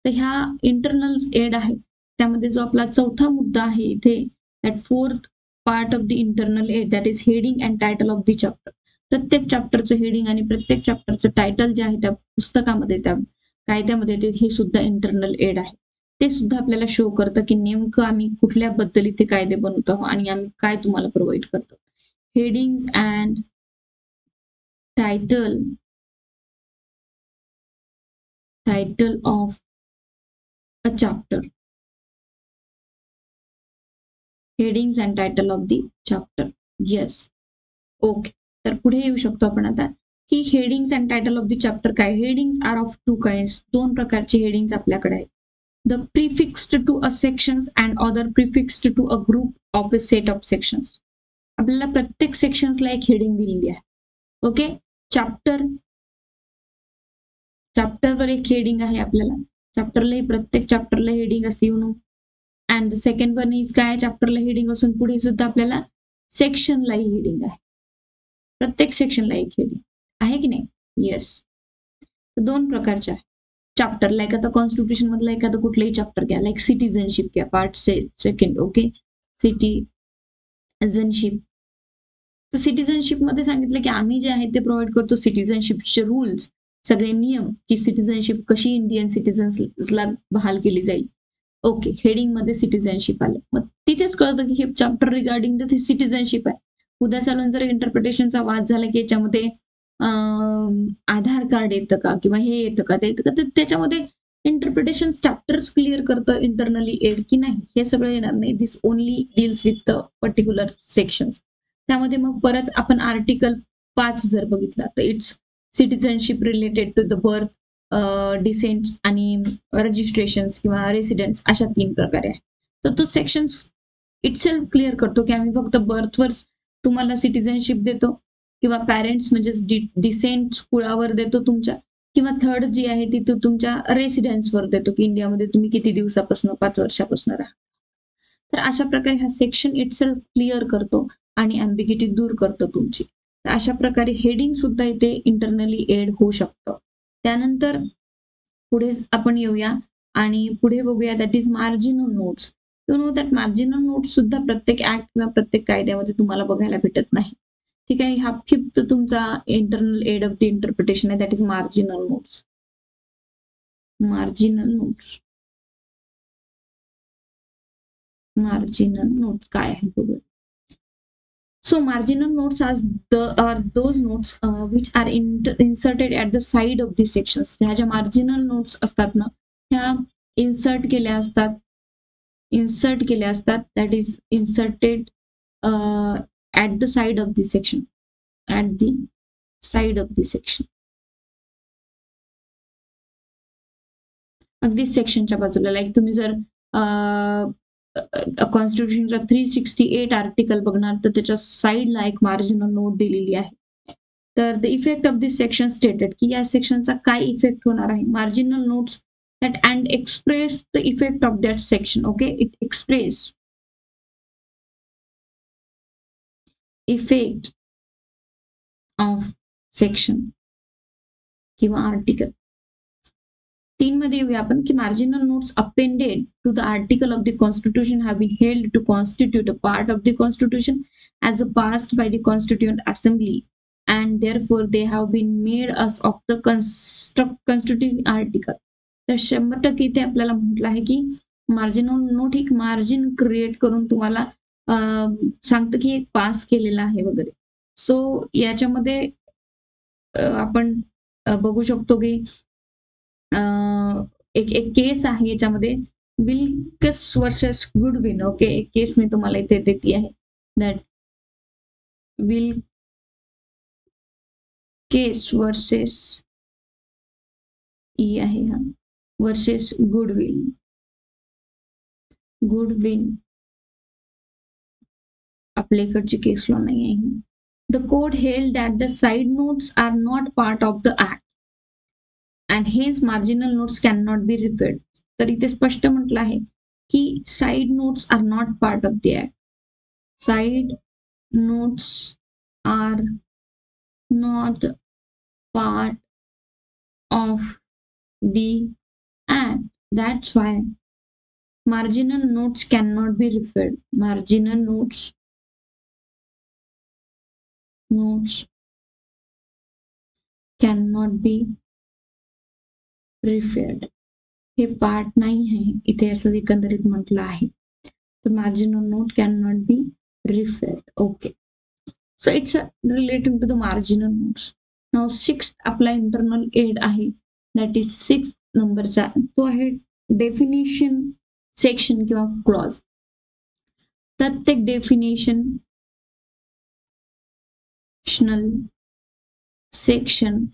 तर ह्या इंटरनल एड आहे त्यामध्ये जो आपला चौथा मुद्दा आहे इथे that fourth part of the internal aid that is heading and title of the chapter. प्रत्येक चॅप्टरचं हेडिंग आणि प्रत्येक चॅप्टरचं टायटल जे आहे त्या पुस्तकामध्ये त्या कायद्यामध्ये हे सुद्धा इंटरनल एड आहे. ते सुद्धा आपल्याला शो करतं की नेमकं आम्ही कुठल्याबद्दल इथे कायदे बनवतो आणि आम्ही काय तुम्हाला प्रोव्हाइड करतो. Headings and title of a chapter. Headings and title of the chapter. Yes. Okay. तर पुढे येऊ शकतो आपण आता की headings and title of the chapter काय. Headings are of two kinds. दोन प्रकारचे हेडिंग्स आपल्याकडे आहेत. The prefixed to a sections and other prefixed to a group of a set of sections. आपल्याला प्रत्येक सेक्शन्सला एक हेडिंग दिलेली आहे. ओके. चॅप्टरवर एक हेडिंग आहे आपल्याला. प्रत्येक चॅप्टरला हेडिंग असते no. And second one is काय चॅप्टरला हेडिंग असून पुढे सुद्धा आपल्याला सेक्शनलाही हेडिंग आहे. प्रत्येक सेक्शनला एक हेडिंग आहे की नाही. येस. दोन प्रकारच्या चॅप्टरला एखादा कॉन्स्टिट्यूशन मधला एखादा कुठलाही चॅप्टर घ्या लाईक सिटीजनशिप घ्या पार्ट सेकंड. ओके. सिटीजनशिप. तर सिटीजनशिप मध्ये सांगितलं की आम्ही जे आहे ते प्रोव्हाइड करतो सिटीजनशिपचे रूल्स सगळे नियम की सिटीजनशिप कशी इंडियन सिटीजन्सला बहाल केली जाईल. ओके. हेडिंग मध्ये सिटीजनशिप आलं. मग तिथेच कळतं की हे चॅप्टर रिगार्डिंग द सिटीजनशिप आहे. उद्या चालून जर इंटरप्रिटेशनचा वाद झाला की याच्यामध्ये आधार कार्ड येतं का किंवा हे येतं का ते येतं का, तर त्याच्यामध्ये इंटरप्रिटेशन चॅप्टर्स क्लिअर करतं इंटरनली एड की नाही हे सगळं येणार नाही. This only deals with the particular sections. त्यामध्ये मग परत आपण आर्टिकल 5 जर बघितला तर it's citizenship related to the birth descent आणि रजिस्ट्रेशन्स किंवा रेसिडेंट्स अशा 3 प्रकारे आहे. तर तो सेक्शन इटसेल्फ क्लिअर करतो की आम्ही फक्त बर्थवर तुम्हाला सिटिझनशिप देतो किंवा पॅरेंट्स म्हणजेच डिसेंट कुळावर देतो तुमच्या किंवा थर्ड जी आहे ती तुमच्या रेसिडेन्सवर देतो की इंडियामध्ये तुम्ही किती दिवसापासून 5 वर्षापासून राहा. तर अशा प्रकारे हा सेक्शन इटसेल्फ क्लिअर करतो आणि अँबिग्युटी दूर करतो तुमची. तर अशा प्रकारे हेडिंग सुद्धा इथे इंटरनली एड होऊ शकतं. त्यानंतर पुढे आपण येऊया आणि पुढे बघूया that is marginal notes. You know that marginal notes सुद्धा प्रत्येक ऍक्ट किंवा प्रत्येक कायद्यामध्ये तुम्हाला बघायला भेटत नाही. ठीक आहे. हा फिफ्थ तुमचा internal aid of the interpretation आहे that is marginal notes. Marginal notes. Marginal notes काय आहे बघूया. So marginal notes are those notes which are inserted at the side of the sections. ह्या ज्या marginal notes असतात ना, ह्या insert केल्या असतात that is inserted at the side of the section. At the side of the section. अगदी सेक्शनच्या बाजूला लाईक तुम्ही जर कॉन्स्टिट्यूशनचा 368 आर्टिकल बघणार तर त्याच्या साईडला एक मार्जिनल नोट दिलेली आहे. तर the effect of this section stated की या सेक्शनचा काय इफेक्ट होणार आहे. Marginal notes that and express the effect of that section. Okay, it express effect of section किंवा आर्टिकल. 3 मध्ये येऊया आपण की marginal notes appended to the article of the constitution have been held to constitute a part of the constitution as a passed by the constituent assembly and therefore they have been made us of the constituting article. तर 100% इथे आपल्याला म्हटलं आहे की marginal note एक margin create करून तुम्हाला सांगतं की एक पास केलेला आहे वगैरे. सो याच्यामध्ये आपण बघू शकतो की एक केस आहे याच्यामध्ये विल्कस वर्सेस गुडविन. ओके, एक केस मी तुम्हाला इथे देते आहे that will case versus E आहे हा वर्सेस गुडविन. आपल्या इकडची केस लॉ नाही आहे. The court held that the side notes are not part of the act and hence marginal notes can not be repaid. तर इथे स्पष्ट म्हटलं आहे की side notes are not part of the act. Side notes are not part of the act. That's why marginal notes cannot be referred. Marginal notes cannot be referred. हे part नाही आहे इथे असं एकंदरीत म्हटलं आहे. तर marginal note cannot be referred. Okay. So it's relating to the marginal notes. Now 6th आपला internal aid आहे that is 6th नंबरचा तो आहे डेफिनेशन सेक्शन किंवा क्लॉज. प्रत्येक डेफिनेशन सेक्शन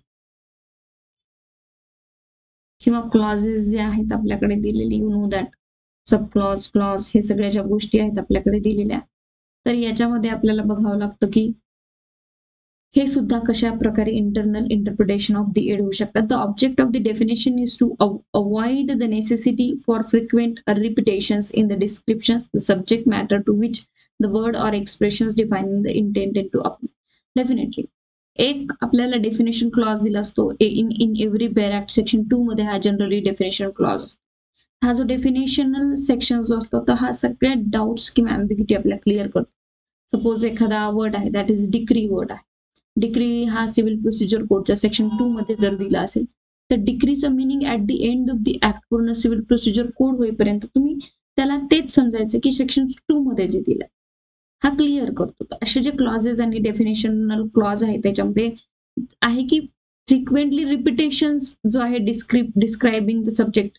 किंवा क्लॉजेस जे आहेत आपल्याकडे दिलेले you know that sub clause हे सगळ्या ज्या गोष्टी आहेत आपल्याकडे दिलेल्या तर याच्यामध्ये आपल्याला बघावं लागतं की हे सुद्धा कशा प्रकारे internal interpretation of the aid होऊ शकतात. The object of the definition is to avoid the necessity for frequent repetitions in the descriptions the subject matter to which the word or expressions defining the intended to apply. Definitely एक आपल्याला definition clause दिला असतो in every bare act section 2 मध्ये हा generally definition clause असतो. हा जो definitional section जो असतो तर हा सगळ्या डाऊट्स किंवा अँबिग्युटी आपल्याला क्लिअर करतो. सपोज एखादा वर्ड आहे दॅट इज डिक्री वर्ड आहे. डिक्री हा सिव्हिल प्रोसिजर कोडच्या सेक्शन 2 मध्ये जर दिला असेल तर डिक्रीचं meaning at the end of the act पूर्ण सिव्हिल प्रोसिजर कोड होईपर्यंत तुम्ही त्याला तेच समजायचं की सेक्शन 2 मध्ये जे दिलं हा क्लिअर करतो. असे जे क्लॉजेस आणि डेफिनेशनल क्लॉज आहे त्याच्यामध्ये आहे की फ्रिक्वेंटली रिपिटेशन्स जो आहे डिस्क्रायबिंग द सब्जेक्ट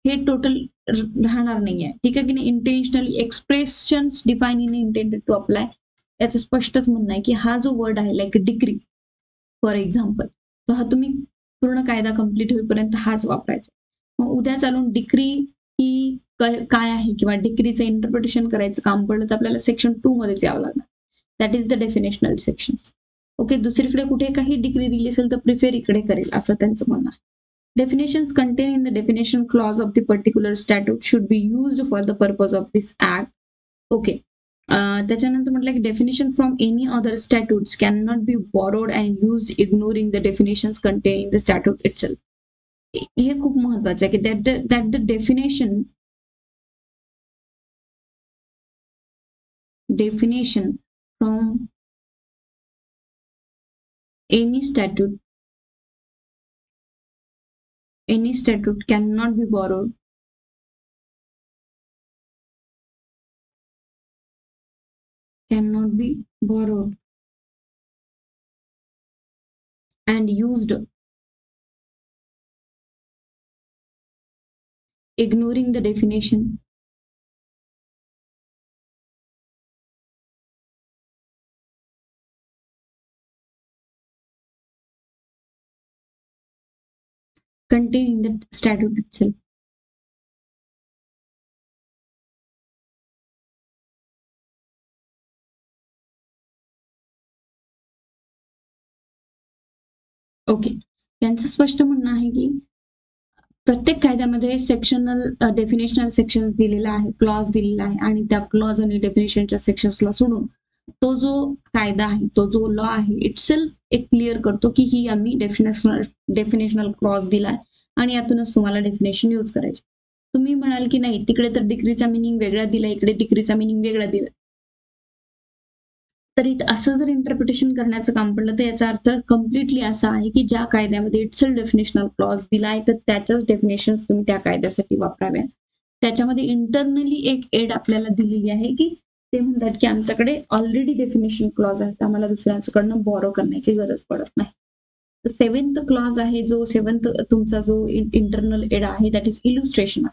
हे टोटल राहणार नाहीये. ठीक आहे की नाही. Intentionally expressions define in intended to apply याचं स्पष्टच म्हणणं आहे की हा जो वर्ड आहे लाईक डिग्री फॉर एक्झाम्पल तर हा तुम्ही पूर्ण कायदा कम्प्लीट होईपर्यंत हाच वापरायचा. मग उद्या चालून डिक्री ही काय आहे किंवा डिक्रीचं इंटरप्रिटेशन करायचं काम पडलं तर आपल्याला सेक्शन 2 मध्येच यावं लागणार. That is the definitional sections. Okay, दुसरीकडे कुठे काही डिग्री दिली असेल तर प्रिफेर इकडे करेल असं त्यांचं म्हणणं आहे. Definitions contained in the definition clause of the particular statute should be used for the purpose of this act. Okay. त्याच्यानंतर म्हटलं की definition from any other statutes can not be borrowed and used ignoring the definitions containing the statute itself. हे खूप महत्वाचं आहे की that the definition from any statute cannot be borrowed and used ignoring the definition contained in the statute itself. Okay, यांचं स्पष्ट म्हणणं आहे की प्रत्येक कायद्यामध्ये सेक्शनल डेफिनेशनल सेक्शन्स दिलेला आहे, क्लॉज दिलेला आहे आणि त्या क्लॉज आणि डेफिनेशनच्या सेक्शन्सला सोडून तो जो कायदा आहे, तो जो लॉ आहे इटसेल्फ एक क्लिअर करतो की ही आम्ही डेफिनेशनल क्लॉज दिलाय आणि यातूनच तुम्हाला डेफिनेशन यूज करायचे. तुम्ही म्हणाल की नाही तिकडे तर डिग्रीचा मिनिंग वेगळा दिला, इकडे डिग्रीचा मिनिंग वेगळा दिला, तरी असं जर इंटरप्रिटेशन करण्याचं काम पडलं तर याचा अर्थ कम्प्लिटली असा आहे की ज्या कायद्यामध्ये इटसेल्फ डेफिनेशनल क्लॉज दिलाय तर त्याच्याच डेफिनेशन तुम्ही त्या कायद्यासाठी वापराव्या. त्याच्यामध्ये इंटरनली एक एड आपल्याला दिलेली आहे की ते म्हणतात की आमच्याकडे ऑलरेडी डेफिनेशन क्लॉज आहे, तर आम्हाला दुसऱ्यांकडनं बॉरो करण्याची गरज पडत नाही. तर 7th क्लॉज आहे, जो 7th तुमचा जो इंटरनल एड आहे that is illustration.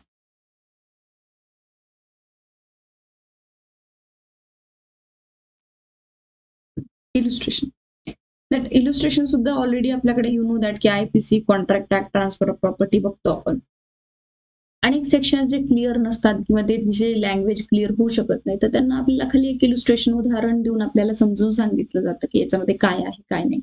That illustration सुद्धा ऑलरेडी आपल्याकडे यू नो दॅट की IPC contract act transfer of property बघतो आपण. अनेक सेक्शन जे क्लिअर नसतात किंवा ते जे लँग्वेज क्लिअर होऊ शकत नाही तर त्यांना आपल्याला खाली एक इलुस्ट्रेशन उदाहरण देऊन आपल्याला समजून सांगितलं जातं की याच्यामध्ये काय आहे काय नाही.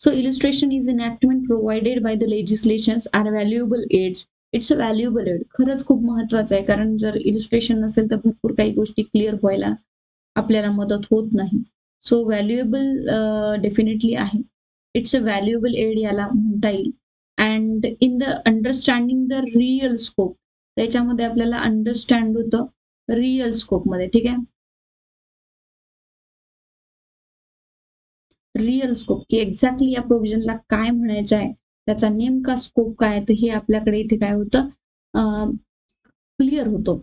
So illustration is enactment provided by the legislations are valuable aids. It's a valuable aid. खरंच खूप महत्वाचं आहे, कारण जर इलुस्ट्रेशन नसेल तर भरपूर काही गोष्टी क्लिअर व्हायला आपल्याला मदत होत नाही. सो व्हॅल्युएबल डेफिनेटली आहे. इट्स अ व्हॅल्युएबल एड याला म्हणता येईल. And in the understanding the real scope, त्याच्यामध्ये आपल्याला अंडरस्टँड होतं रिअल स्कोप मध्ये. ठीक आहे, रिअल स्कोप की एक्झॅक्टली या प्रोव्हिजनला काय म्हणायचं आहे, त्याचा नेमका स्कोप काय, तर हे आपल्याकडे इथे काय होतं क्लिअर होतो.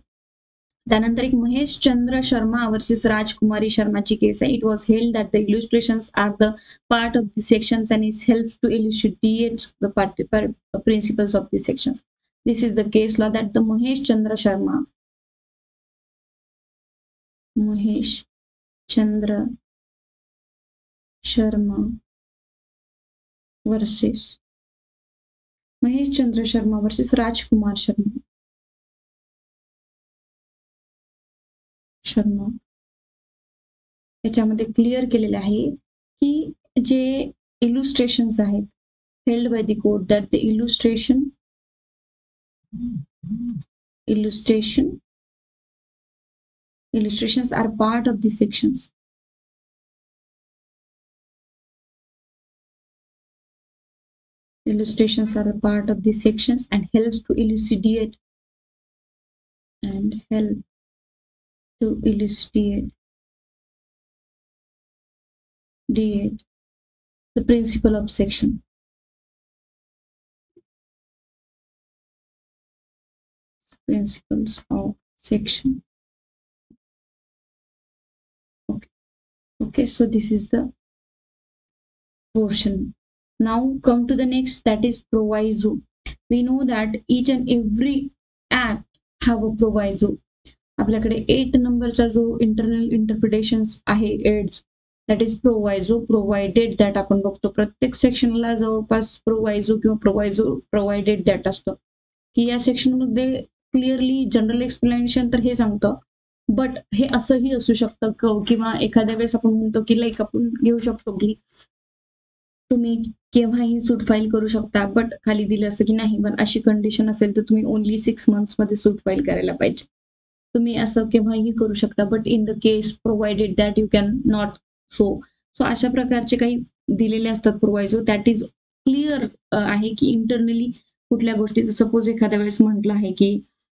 त्यानंतर एक महेश चंद्र शर्मा वर्सेस राजकुमारी शर्माची केस आहे. It was held that the illustrations are the part of the sections and is helps to elucidate the principles of the sections. This is the case law that the Mahesh Chandra Sharma versus Mahesh Chandra Sharma versus Rajkumar Sharma याच्यामध्ये clear केलेले आहे की जे इलुस्ट्रेशन्स आहेत held by the court that the illustrations are part of the sections. Illustrations are a part of the sections and helps to elucidate the principle of section. Principles of section. Okay, so this is the portion. Now come to the next, that is proviso. We know that each and every act have a proviso. आपल्याकडे 8 नंबरचा जो internal interpretations आहे aids, that is proviso. Provided that आपण बघतो प्रत्येक सेक्शनला जवळपास proviso किंवा provided that असतं, की या सेक्शनमध्ये क्लिअरली जनरल एक्सप्लेनेशन तर हे सांगतं, बट हे असंही असू शकतं किंवा एखाद्या वेळेस आपण म्हणतो की लाईक आपण घेऊ शकतो की तुम्ही केव्हाही सूट फाईल करू शकता, बट खाली दिलं असतं की नाही, पण अशी कंडिशन असेल तर तुम्ही ओन्ली 6 मंथ्समध्ये सूट फाईल करायला पाहिजे. तुम्ही असं केव्हाही करू शकता, but in the case provided that you can not so. So अशा प्रकारचे काही दिलेले असतात प्रोव्हायझो. दॅट इज क्लिअर आहे की इंटरनली कुठल्या गोष्टीचं सपोज एखाद्या वेळेस म्हटलं आहे की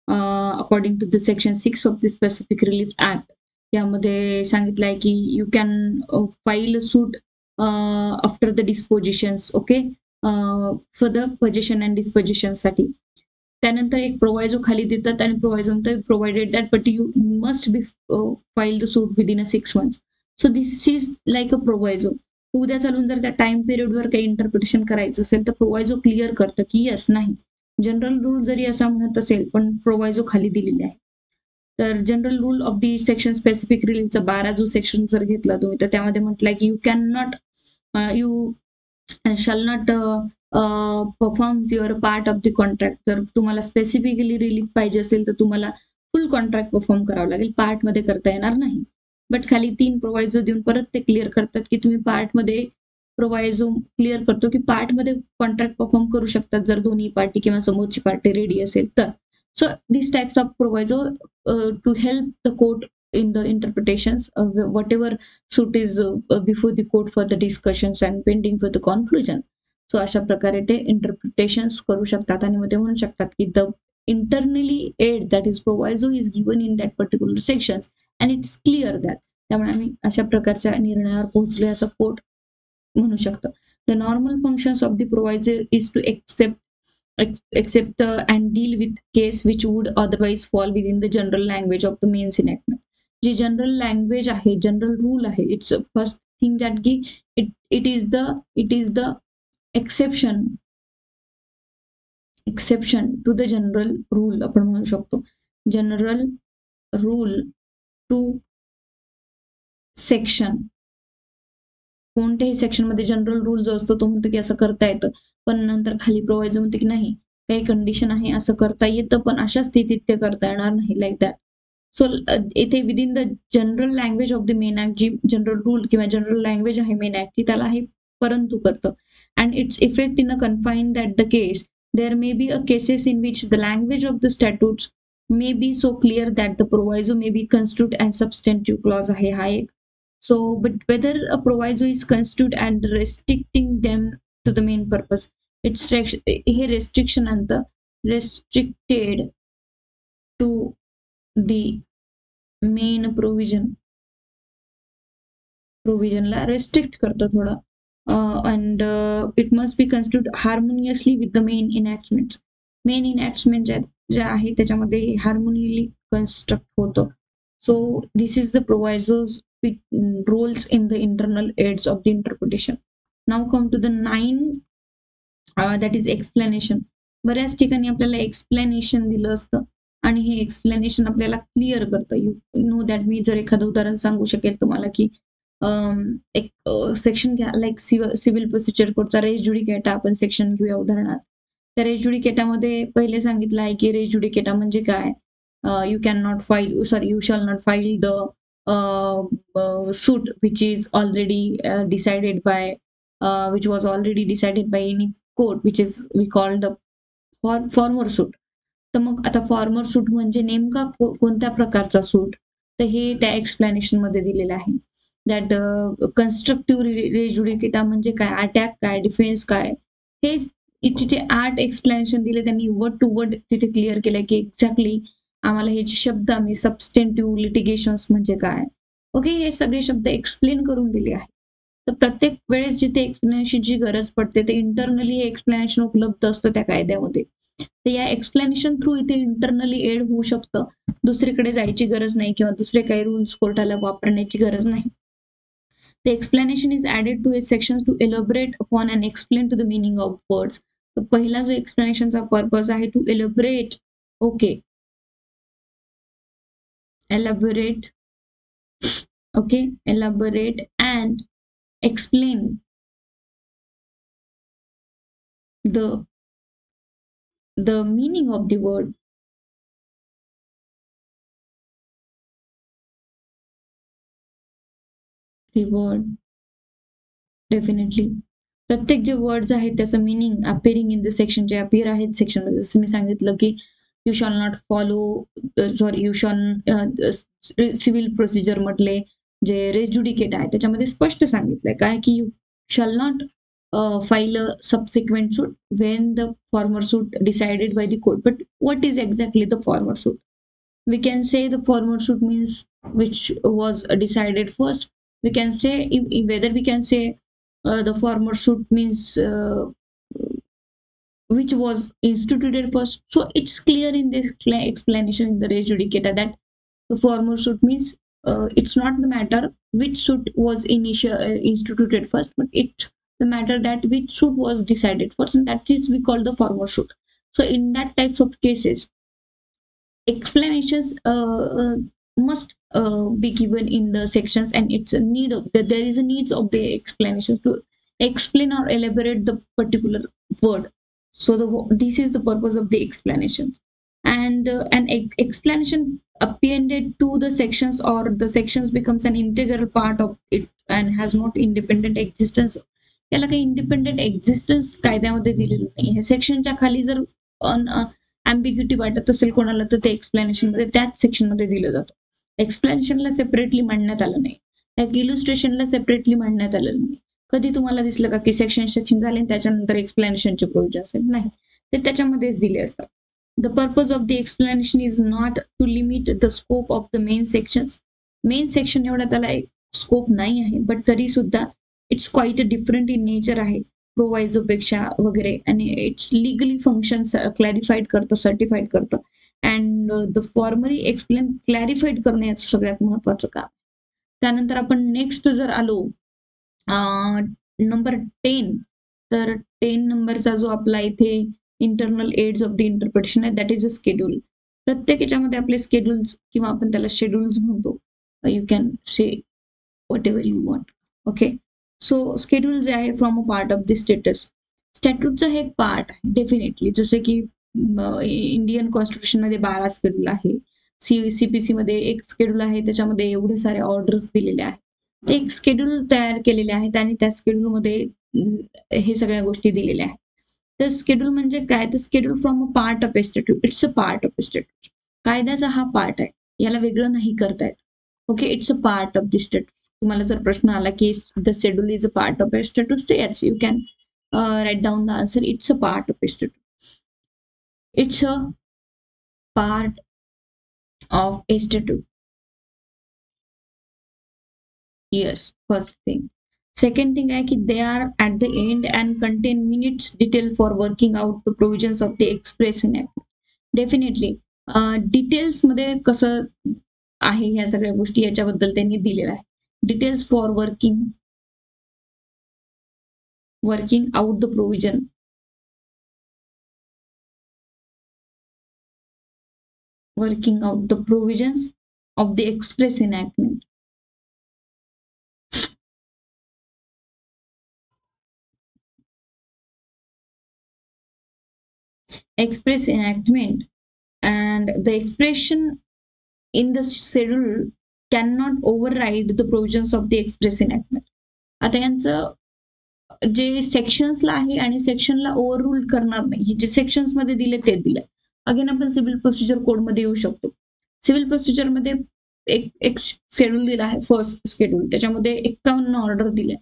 according to the section 6 of the specific relief act, यामध्ये सांगितलं आहे की you can file suit after the dispositions, okay, for the position and डिस्पोजिशनसाठी. त्यानंतर एक प्रोव्हायझो खाली देतात आणि प्रोव्हायझो नंतर provided that but you must be file the suit within a 6 months. So this is like a proviso. उद्या चालून जर त्या टाइम पिरियडवर काही इंटरप्रिटेशन करायचं असेल तर प्रोव्हायझो क्लिअर करतं की येस नाही. जनरल रूल जरी असा म्हणत असेल पण प्रोव्हायझो खाली दिलेले आहे. तर general rule of the section specific रिलीफचा 12 जो सेक्शन जर घेतला तुम्ही तर त्यामध्ये म्हटलंय की you can not you shall not performs your part of the contract. जर तुम्हाला स्पेसिफिकली रिलीफ पाहिजे असेल तर तुम्हाला फुल कॉन्ट्रॅक्ट परफॉर्म करावं लागेल, पार्टमध्ये करता येणार नाही. बट खाली 3 प्रोव्हायझो देऊन परत ते क्लिअर करतात की तुम्ही पार्टमध्ये प्रोव्हायझो क्लिअर करतो की पार्टमध्ये कॉन्ट्रॅक्ट परफॉर्म करू शकतात जर दोन्ही पार्टी किंवा समोरची पार्टी रेडी असेल तर. So this types of proviso to help the court in the interpretations of whatever suit is before the court for the discussions and pending for the conclusion. So अशा प्रकारे ते इंटरप्रिटेशन्स करू शकतात आणि मग ते म्हणू शकतात की the internally aid that is proviso is given in that particular sections and it's clear that. त्यामुळे आम्ही अशा प्रकारच्या निर्णयावर पोहोचलोय असं कोर्ट म्हणू शकतो. The normal functions of the proviso is to accept and deal with case which would otherwise fall within the general language of the means enactment. जी general language आहे, जनरल रूल आहे, इट्स फर्स्ट थिंग दॅट की it is the exception to the general rule आपण म्हणू शकतो. General rule to section. कोणत्याही सेक्शनमध्ये general rule जो असतो तो म्हणतो की असं करता येतं, पण नंतर खाली प्रोव्हायझर म्हणते की नाही, काही कंडिशन आहे असं करता येतं पण अशा स्थितीत ते करता येणार नाही, लाईक दॅट. सो इथे within the general language of the main act, जी जनरल रूल किंवा जनरल लँग्वेज आहे मेन ऍक्ट ती त्याला हे परंतु करतं. And it's effect in a confine that the case there may be a cases in which the language of the statutes may be so clear that the proviso may be constitute and substantive clause आहे हा एक. So, but whether a proviso is construed and restricting them to the main purpose, it's here restriction and the restricted to the main provisionला restrict करतो थोडा. And it must be construed harmoniously with the main enactments. Main enactment जे आहे त्याच्यामध्ये harmoniously construct होतं. So this is the provisos roles in the internal aids of the interpretation. Now come to the 9 that is explanation. बऱ्याच ठिकाणी आपल्याला explanation दिलं असतं आणि हे एक्सप्लेनेशन आपल्याला क्लिअर करतं. You know that. मी जर एखादं उदाहरण सांगू शकेल तुम्हाला की एक सेक्शन घ्या, लाईक सिव्हिल प्रोसिजर कोडचा रेस ज्युडिकेटा आपण सेक्शन घेऊया उदाहरणार्थ. त्या रेस ज्युडिकेटामध्ये पहिले सांगितलं आहे की रेस ज्युडिकेटा म्हणजे काय. You can not file you shall not file the suit which is already decided by which was already decided by any court which is we called former suit. तर मग आता फॉर्मर सूट म्हणजे नेमका कोणत्या प्रकारचा सूट, तर हे त्या एक्सप्लेनेशन मध्ये दिलेलं आहे. दॅट कन्स्ट्रक्टिव्ह रेजुडिकेटा म्हणजे काय, अटॅक काय, डिफेन्स काय, हे तिथे 8 एक्सप्लेनेशन दिले त्यांनी. वर्ड टू वर्ड तिथे क्लिअर केलंय की एक्झॅक्टली आम्हाला हे जे शब्द आम्ही सबस्टेंटिव्ह लिटिगेशन्स म्हणजे काय, ओके, हे सगळे शब्द एक्सप्लेन करून दिले आहेत. तर प्रत्येक वेळेस जिथे एक्सप्लेनेशनची गरज पडते ते इंटरनली हे एक्सप्लेनेशन उपलब्ध असतं त्या कायद्यामध्ये. तर या एक्सप्लेनेशन थ्रू इथे इंटरनली एड होऊ शकतं. दुसरीकडे जायची गरज नाही किंवा दुसरे काही रूल्स कोर्टाला वापरण्याची गरज नाही. The explanation is added to its sections to elaborate upon and explain to the meaning of words. तर पहिला जो एक्सप्लेनेशनचा पर्पज आहे to elaborate, okay, elaborate Okay, elaborate and explain the meaning of the word. The word definitely प्रत्येक जे words आहेत त्याचं meaning appearing in the section जे अपिअर आहेत सेक्शनमध्ये जसं मी सांगितलं की you shawl not follow sorry you shawl civil procedure म्हटले जे रेज्युडिकेट आहे त्याच्यामध्ये स्पष्ट सांगितलंय काय की you shawl not file a subsequent suit Wien the former suit decided by the court but what is exactly the former suit we can say the former suit means which was decided first. We can say whether we can say the former suit means which was instituted first. So it's clear in this explanation in the res judicata that the former suit means it's not the matter which suit was instituted first, but it the matter that which suit was decided first, and that is we call the former suit. So in that types of cases, explanations must be given in the sections, and it's a need of that there is a needs of the explanations to explain or elaborate the particular word. So this is the purpose of the explanations, and an explanation appended to the sections or the sections becomes an integral part of it and has not independent existence. त्याला काही independent existence कायद्यामध्ये दिलेलं नाही हे सेक्शनच्या खाली जर अँबिग्युटी वाटत असेल कोणाला तर ते एक्सप्लेनेशन मध्ये त्याच सेक्शन मध्ये दिलं जातं एक्सप्लेनेशनला सेपरेटली मांडण्यात आलं नाही इलुस्ट्रेशनला सेपरेटली मांडण्यात आलेलं नाही कधी तुम्हाला दिसलं का की सेक्शन झाले त्याच्यानंतर एक्सप्लेनेशनचे प्रोविजन असेल नाही ते त्याच्यामध्येच दिले असतात the purpose of the explanation is not to limit the scope of the main section एवढा त्याला स्कोप नाही आहे बट तरी सुद्धा it's quite different in nature आहे प्रोवायझो पेक्षा वगैरे आणि इट्स लिगली फंक्शन्स क्लॅरिफाईड करतं सर्टिफाईड करतं अँड द फॉर्मली एक्सप्लेन क्लॅरिफाईड करणं याचं सगळ्यात महत्वाचं काम त्यानंतर आपण नेक्स्ट जर आलो नंबर 10 तर 10 नंबरचा जो आपला इथे internal aids of the interpretation आहे दॅट इज अ स्केड्यूल प्रत्येक याच्यामध्ये आपले स्केड्युल्स किंवा आपण त्याला शेड्युल्स म्हणतो you can say whatever you want okay so schedule जे आहे from a part of the स्टॅट्यूटचा हे एक पार्ट आहे डेफिनेटली जसे की इंडियन कॉन्स्टिट्यूशन मध्ये 12 स्केड्यूल आहे सीपीसी मध्ये एक स्केड्यूल आहे त्याच्यामध्ये एवढे सारे ऑर्डर्स दिलेले आहेत ते एक स्केड्यूल तयार केलेले आहेत आणि त्या स्केड्यूल मध्ये हे सगळ्या गोष्टी दिलेल्या आहेत तर स्केड्यूल म्हणजे काय तर schedule from a part of a statute it's a part of a statute कायद्याचा हा पार्ट आहे याला वेगळं नाही करता येत okay it's a part of the statute तुम्हाला जर प्रश्न आला की the schedule is a part of a statute say yes you can write down the answer it's a part of a statute it's a part of a statute yes first thing second thing आहे की they are at the end and contain minutes detail for working out the provisions of the express enactment definitely details मध्ये कसं आहे ह्या सगळ्या गोष्टी याच्याबद्दल त्यांनी दिलेलं आहे details for working out the provision working out the provisions of the express enactment and the expression in the schedule cannot override the provisions of the express enactment आता यांचं जे सेक्शन्सला आहे आणि सेक्शनला ओव्हररूल करणार नाही जे सेक्शन्स मध्ये दिले ते दिले अगेन आपण सिव्हिल प्रोसिजर कोड मध्ये येऊ शकतो सिव्हिल प्रोसिजर मध्ये एक शेड्यूल दिला आहे फर्स्ट शेड्यूल त्याच्यामध्ये 51 ऑर्डर दिले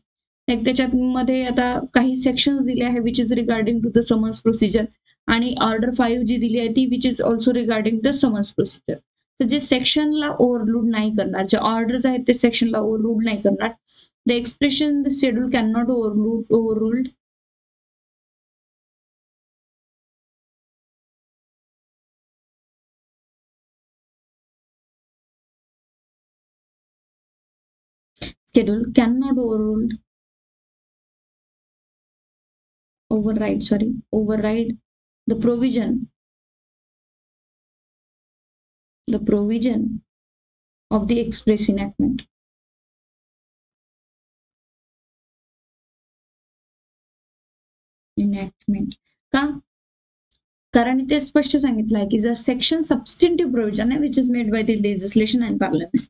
त्याच्यामध्ये आता काही सेक्शन्स दिले आहे which is regarding to the summons procedure आणि ऑर्डर 5 जी दिली आहे ती which is also regarding the summons procedure तर जे सेक्शनला ओव्हरलूड नाही करणार जे ऑर्डर्स आहेत ते सेक्शनला ओव्हरलूड नाही करणार the expression the schedule cannot overruled schedule cannot override the provision of the express enactment इनॅक्टमेंट का? कारण इथे स्पष्ट सांगितलं आहे की जर सेक्शन सबस्टेंटिव्ह प्रोव्हिजन आहे which is made by the legislation and parliament,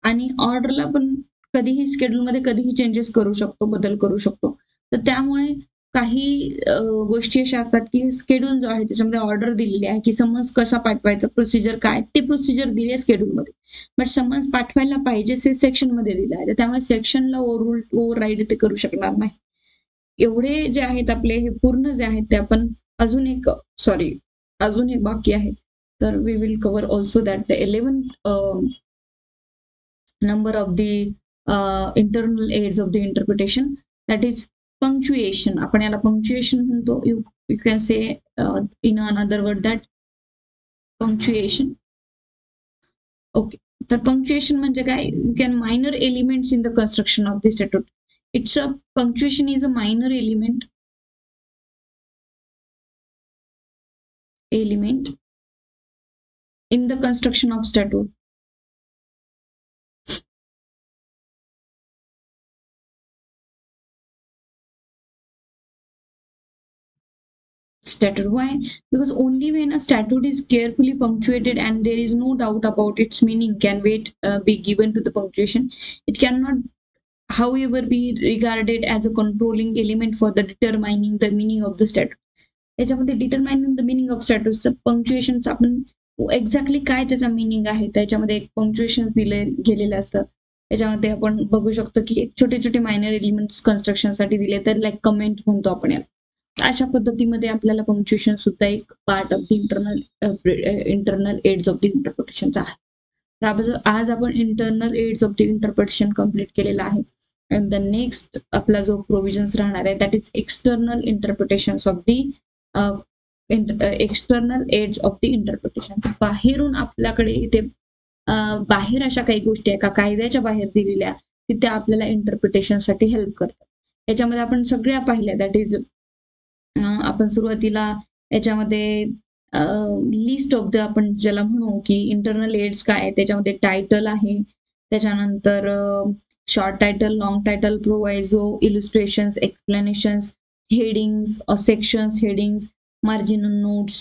आणि ऑर्डरला पण कधीही स्केड्यूलमध्ये कधीही चेंजेस करू शकतो, बदल करू शकतो. तर त्यामुळे काही गोष्टी अशा असतात की स्केड्यूल जो आहे त्याच्यामध्ये ऑर्डर दिलेली आहे की समन्स कसा पाठवायचा, प्रोसिजर काय, ते प्रोसिजर दिली आहे स्केड्यूलमध्ये. बट समन्स पाठवायला पाहिजेच हे सेक्शनमध्ये दिलं आहे. तर त्यामुळे सेक्शनला ओव्हरराईड ते करू शकणार नाही. एवढे जे आहेत आपले हे पूर्ण जे आहेत ते आपण अजून एक अजून एक बाकी आहे. तर we will cover also that the 11th number of the internal aids of the interpretation, that is punctuation. आपण याला punctuation म्हणतो. You can say in another word that punctuation. Okay. तर punctuation म्हणजे काय? You can minor elements in the construction of the statute. Punctuation is a minor element in the construction of statute. Statute. Why? Because only when a statute is carefully punctuated and there is no doubt about its meaning can weight be given to the punctuation. It cannot, however, be regarded as a controlling element for the determining the meaning of the statute. त्याच्यामध्ये determining the meaning of स्टॅट्यूटचं पंक्च्युएशनचं आपण exactly काय त्याचा meaning आहे त्याच्यामध्ये एक punctuation दिले गेलेलं असतं. त्याच्यामध्ये आपण बघू शकतो की एक छोटे छोटे मायनर एलिमेंट्स कन्स्ट्रक्शनसाठी दिले तर लाईक कमेंट म्हणतो आपण याला. अशा पद्धतीमध्ये आपल्याला पंक्च्युएशन सुद्धा एक part of the internal aids of the इंटरप्रिटेशनचा आहे. तर आज आपण internal aids of the interpretation complete केलेला आहे. अँड द नेक्स्ट आपला जो प्रोव्हिजन्स राहणार आहे that is external interpretations of the external aids of the interpretation. बाहेरून आपल्याकडे इथे बाहेर अशा काही गोष्टी आहे का कायद्याच्या बाहेर दिलेल्या की त्या आपल्याला इंटरप्रिटेशनसाठी हेल्प करतात. याच्यामध्ये आपण सगळ्या पाहिल्या. दॅट इज आपण सुरुवातीला याच्यामध्ये लिस्ट ऑफ द आपण ज्याला म्हणू की इंटरनल एड्स काय आहे त्याच्यामध्ये टायटल आहे, त्याच्यानंतर short title, long title, proviso, illustrations, explanations, headings, sections, headings, marginal notes.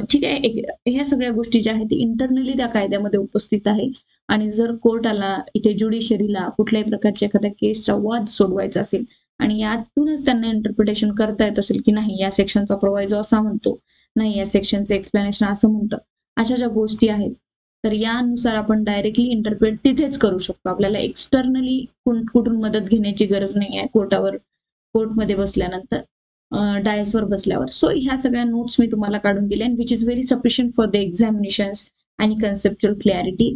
ठीक आहे. ह्या सगळ्या गोष्टी ज्या आहेत इंटरनली त्या कायद्यामध्ये उपस्थित आहे. आणि जर कोर्टाला इथे ज्युडिशरीला कुठल्याही प्रकारच्या एखाद्या केसचा वाद सोडवायचा असेल आणि यातूनच त्यांना इंटरप्रिटेशन करता येत असेल की नाही या सेक्शनचा प्रोवायझो असा म्हणतो, नाही या सेक्शनचं एक्सप्लेनेशन असं म्हणतं, अशा ज्या गोष्टी आहेत तर यानुसार आपण डायरेक्टली इंटरप्रेट तिथेच करू शकतो. आपल्याला एक्सटर्नली कुठून मदत घेण्याची गरज नाही आहे कोर्टमध्ये बसल्यानंतर, डायसवर बसल्यावर. सो ह्या सगळ्या नोट्स मी तुम्हाला काढून दिल्या which is very sufficient for the examinations आणि कन्सेप्च्युअल क्लॅरिटी.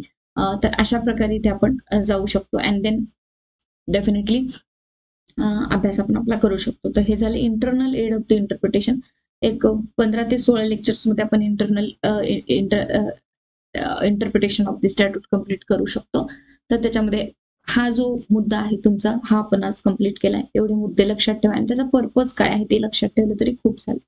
तर अशा प्रकारे ते आपण जाऊ शकतो अँड देन डेफिनेटली अभ्यास आपण आपला करू शकतो. तर हे झाले internal aid of the interpretation. एक 15 ते 16 लेक्चर्स मध्ये आपण internal interpretation of the statute complete करू शकतो. तर त्याच्यामध्ये हा जो मुद्दा आहे तुमचा हा आपण आज कम्प्लीट केलाय. एवढे मुद्दे लक्षात ठेवा आणि त्याचा पर्पज काय आहे ते लक्षात ठेवलं तरी खूप झालं.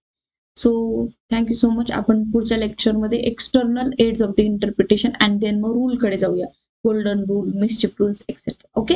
So thank you so much. आपण पुढच्या लेक्चरमध्ये external aids of the interpretation and then मग रूल कडे जाऊया. Golden rule, mischief rules etcetera. Okay.